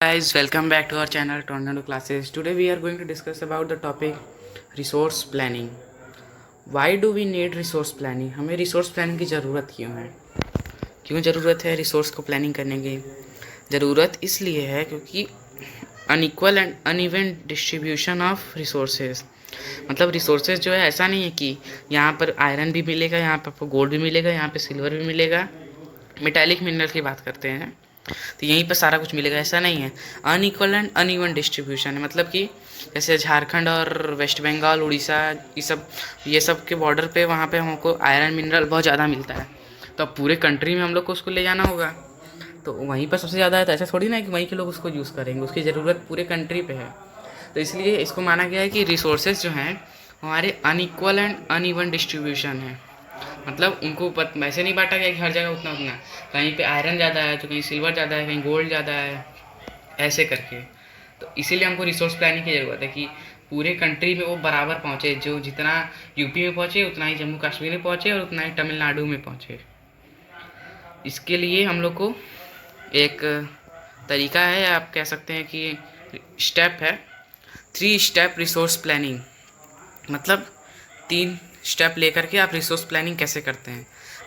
Guys, welcome back to our channel Tornado Classes. Today we are going to discuss about the topic resource planning. Why do we need resource planning? हमें resource planning की ज़रूरत क्यों है? क्यों ज़रूरत है resource को planning करने की? ज़रूरत इसलिए है क्योंकि unequal and uneven distribution of resources, मतलब रिसोर्सेज जो है ऐसा नहीं है कि यहाँ पर आयरन भी मिलेगा, यहाँ पर आपको गोल्ड भी मिलेगा, यहाँ पे सिल्वर भी मिलेगा, मेटालिक मिनरल की बात करते हैं तो यहीं पर सारा कुछ मिलेगा, ऐसा नहीं है। अनइक्वल एंड अनइवन डिस्ट्रीब्यूशन है, मतलब कि जैसे झारखंड और वेस्ट बंगाल, उड़ीसा, ये सब के बॉर्डर पे वहाँ पे हमको आयरन मिनरल बहुत ज़्यादा मिलता है, तो अब पूरे कंट्री में हम लोग को उसको ले जाना होगा, तो वहीं पर सबसे ज़्यादा है, तो ऐसा थोड़ी ना है कि वहीं के लोग उसको यूज़ करेंगे, उसकी ज़रूरत पूरे कंट्री पे है। तो इसलिए इसको माना गया है कि रिसोर्सेज जो हैं हमारे अनइक्वल एंड अनइवन डिस्ट्रीब्यूशन है, मतलब उनको वैसे नहीं बांटा गया कि हर जगह उतना उतना, कहीं पे आयरन ज़्यादा है तो कहीं सिल्वर ज़्यादा है, कहीं गोल्ड ज़्यादा है, ऐसे करके। तो इसीलिए हमको रिसोर्स प्लानिंग की ज़रूरत है कि पूरे कंट्री में वो बराबर पहुँचे, जो जितना यूपी में पहुँचे उतना ही जम्मू कश्मीर में पहुँचे और उतना ही तमिलनाडु में पहुँचे। इसके लिए हम लोग को एक तरीका है, आप कह सकते हैं कि स्टेप है, 3 स्टेप रिसोर्स प्लानिंग, मतलब 3 स्टेप लेकर के आप रिसोर्स प्लानिंग कैसे करते हैं।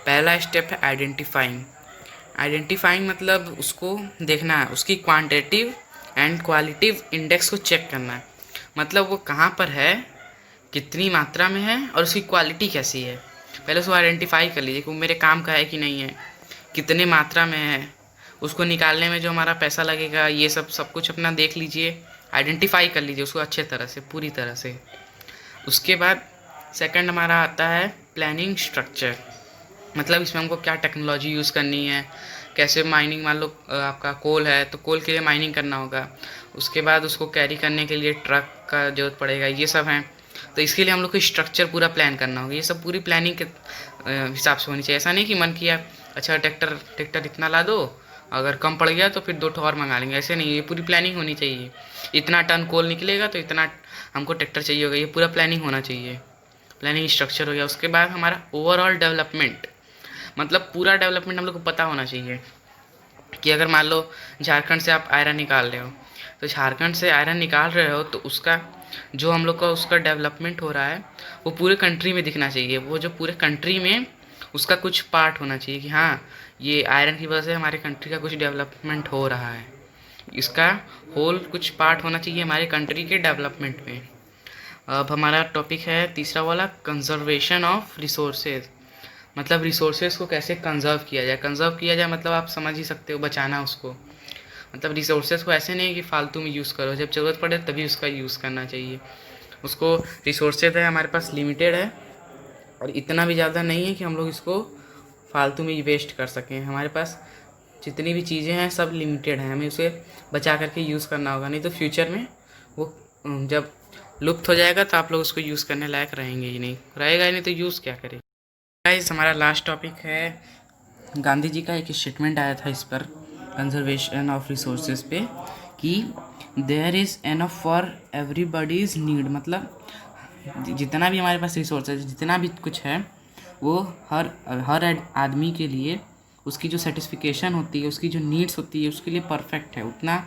पहला स्टेप है आइडेंटिफाइंग मतलब उसको देखना है, उसकी क्वांटिटेटिव एंड क्वालिटिव इंडेक्स को चेक करना है, मतलब वो कहाँ पर है, कितनी मात्रा में है और उसकी क्वालिटी कैसी है। पहले उसको आइडेंटिफाई कर लीजिए कि वो मेरे काम का है कि नहीं है, कितने मात्रा में है, उसको निकालने में जो हमारा पैसा लगेगा, ये सब कुछ अपना देख लीजिए, आइडेंटिफाई कर लीजिए उसको अच्छे तरह से, पूरी तरह से। उसके बाद सेकंड हमारा आता है प्लानिंग स्ट्रक्चर, मतलब इसमें हमको क्या टेक्नोलॉजी यूज़ करनी है, कैसे माइनिंग, मान लो आपका कोल है तो कोल के लिए माइनिंग करना होगा, उसके बाद उसको कैरी करने के लिए ट्रक का ज़रूरत पड़ेगा, ये सब हैं। तो इसके लिए हम लोग को स्ट्रक्चर पूरा प्लान करना होगा, ये सब पूरी प्लानिंग के हिसाब से होनी चाहिए। ऐसा नहीं कि मन किया अच्छा ट्रैक्टर इतना ला दो, अगर कम पड़ गया तो फिर 2 और मंगा लेंगे, ऐसे नहीं, ये पूरी प्लानिंग होनी चाहिए। इतना टन कोल निकलेगा तो इतना हमको ट्रैक्टर चाहिए होगा, ये पूरा प्लानिंग होना चाहिए, प्लानिंग स्ट्रक्चर हो गया। उसके बाद हमारा ओवरऑल डेवलपमेंट, मतलब पूरा डेवलपमेंट हम लोग को पता होना चाहिए कि अगर मान लो झारखंड से आप आयरन निकाल रहे हो, तो झारखंड से आयरन निकाल रहे हो तो उसका जो हम लोग का उसका डेवलपमेंट हो रहा है वो पूरे कंट्री में दिखना चाहिए, वो जो पूरे कंट्री में उसका कुछ पार्ट होना चाहिए कि हाँ ये आयरन की वजह से हमारे कंट्री का कुछ डेवलपमेंट हो रहा है, इसका होल कुछ पार्ट होना चाहिए हमारे कंट्री के डेवलपमेंट में। अब हमारा टॉपिक है तीसरा वाला, कंजर्वेशन ऑफ रिसोर्सेज, मतलब रिसोर्सेज को कैसे कंजर्व किया जाए, मतलब आप समझ ही सकते हो, बचाना उसको, मतलब रिसोर्सेज को ऐसे नहीं कि फालतू में यूज़ करो, जब ज़रूरत पड़े तभी उसका यूज़ करना चाहिए। उसको रिसोर्सेज है हमारे पास लिमिटेड है और इतना भी ज़्यादा नहीं है कि हम लोग इसको फालतू में वेस्ट कर सकें, हमारे पास जितनी भी चीज़ें हैं सब लिमिटेड हैं, हमें उसे बचा करके यूज़ करना होगा, नहीं तो फ्यूचर में वो जब लुप्त हो जाएगा तो आप लोग उसको यूज़ करने लायक रहेंगे ही नहीं, रहेगा ही नहीं तो यूज़ क्या करें। गाइस, हमारा लास्ट टॉपिक है, गांधी जी का एक स्टेटमेंट आया था इस पर, कंजर्वेशन ऑफ रिसोर्सेज पे, कि there is enough for everybody's need, मतलब जितना भी हमारे पास रिसोर्सेज, जितना भी कुछ है वो हर आदमी के लिए, उसकी जो सेटिस्फिकेशन होती है, उसकी जो नीड्स होती है उसके लिए परफेक्ट है, उतना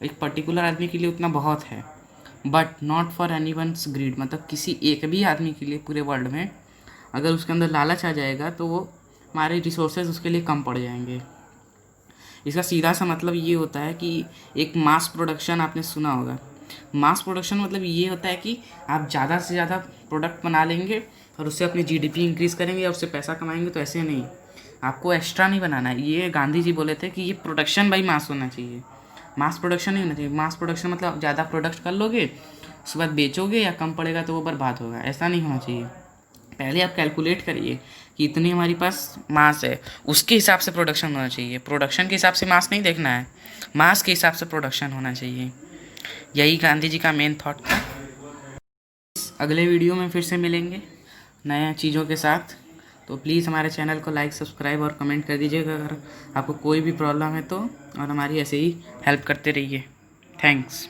एक पर्टिकुलर आदमी के लिए उतना बहुत है, but not for any one's greed, मतलब किसी एक भी आदमी के लिए पूरे वर्ल्ड में अगर उसके अंदर लालच आ जाएगा तो वो हमारे रिसोर्सेज उसके लिए कम पड़ जाएंगे। इसका सीधा सा मतलब ये होता है कि एक मास प्रोडक्शन, आपने सुना होगा, मास प्रोडक्शन मतलब ये होता है कि आप ज़्यादा से ज़्यादा प्रोडक्ट बना लेंगे और उससे अपनी जीडीपी इंक्रीज़ करेंगे या उससे पैसा कमाएंगे, तो ऐसे नहीं, आपको एक्स्ट्रा नहीं बनाना है। ये गांधी जी बोले थे कि ये प्रोडक्शन बाई मास होना चाहिए, मास प्रोडक्शन नहीं होना चाहिए। मास प्रोडक्शन मतलब ज़्यादा प्रोडक्ट कर लोगे, उसके बाद बेचोगे या कम पड़ेगा तो वो बर्बाद होगा, ऐसा नहीं होना चाहिए। पहले आप कैलकुलेट करिए कि इतनी हमारी पास मास है, उसके हिसाब से प्रोडक्शन होना चाहिए, प्रोडक्शन के हिसाब से मास नहीं देखना है, मास के हिसाब से प्रोडक्शन होना चाहिए। यही गांधी जी का मेन थॉट था। अगले वीडियो में फिर से मिलेंगे नए चीज़ों के साथ, तो प्लीज़ हमारे चैनल को लाइक, सब्सक्राइब और कमेंट कर दीजिएगा अगर आपको कोई भी प्रॉब्लम है तो, और हमारी ऐसे ही हेल्प करते रहिए। थैंक्स।